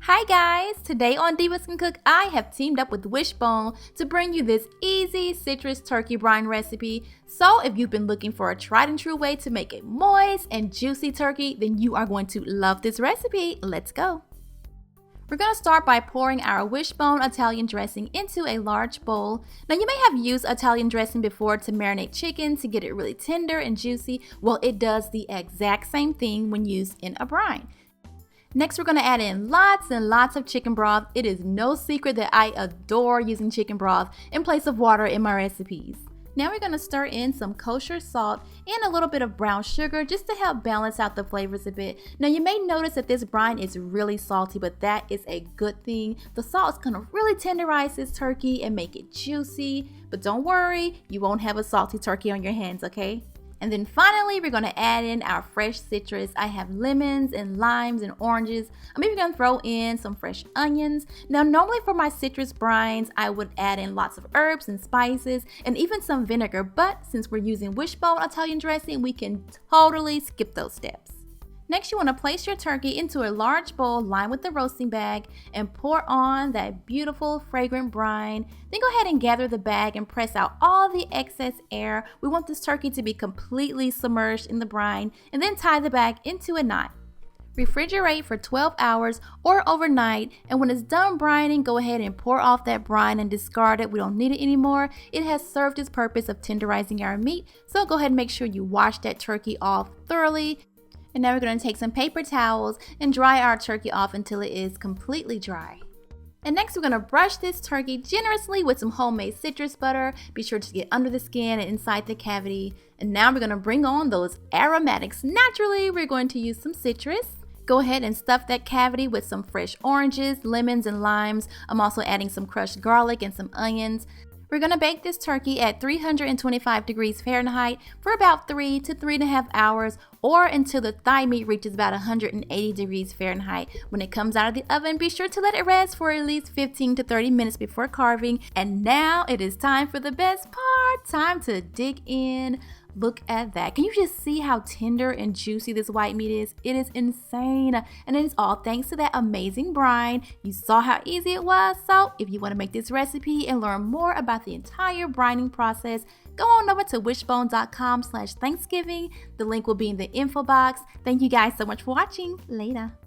Hi guys! Today on Divas Can Cook, I have teamed up with Wishbone to bring you this easy citrus turkey brine recipe. So if you've been looking for a tried and true way to make a moist and juicy turkey, then you are going to love this recipe. Let's go! We're going to start by pouring our Wishbone Italian dressing into a large bowl. Now you may have used Italian dressing before to marinate chicken to get it really tender and juicy. Well, it does the exact same thing when used in a brine. Next, we're going to add in lots and lots of chicken broth. It is no secret that I adore using chicken broth in place of water in my recipes. Now we're going to stir in some kosher salt and a little bit of brown sugar just to help balance out the flavors a bit. Now you may notice that this brine is really salty, but that is a good thing. The salt is going to really tenderize this turkey and make it juicy. But don't worry, you won't have a salty turkey on your hands, okay? And then finally, we're going to add in our fresh citrus. I have lemons and limes and oranges. I'm even going to throw in some fresh onions. Now, normally for my citrus brines, I would add in lots of herbs and spices and even some vinegar. But since we're using Wishbone Italian dressing, we can totally skip those steps. Next, you want to place your turkey into a large bowl lined with the roasting bag and pour on that beautiful fragrant brine. Then go ahead and gather the bag and press out all the excess air. We want this turkey to be completely submerged in the brine, and then tie the bag into a knot. Refrigerate for 12 hours or overnight, and when it's done brining, go ahead and pour off that brine and discard it. We don't need it anymore. It has served its purpose of tenderizing our meat, so go ahead and make sure you wash that turkey off thoroughly. And now we're going to take some paper towels and dry our turkey off until it is completely dry. And next we're going to brush this turkey generously with some homemade citrus butter. Be sure to get under the skin and inside the cavity. And now we're going to bring on those aromatics. Naturally, we're going to use some citrus. Go ahead and stuff that cavity with some fresh oranges, lemons, and limes. I'm also adding some crushed garlic and some onions. We're going to bake this turkey at 325 degrees Fahrenheit for about 3 to 3.5 hours, or until the thigh meat reaches about 180 degrees Fahrenheit. When it comes out of the oven, be sure to let it rest for at least 15 to 30 minutes before carving. And now it is time for the best part, time to dig in. Look at that. Can you just see how tender and juicy this white meat is? It is insane. And it is all thanks to that amazing brine. You saw how easy it was. So if you want to make this recipe and learn more about the entire brining process, go on over to wishbone.com/Thanksgiving. The link will be in the info box. Thank you guys so much for watching. Later.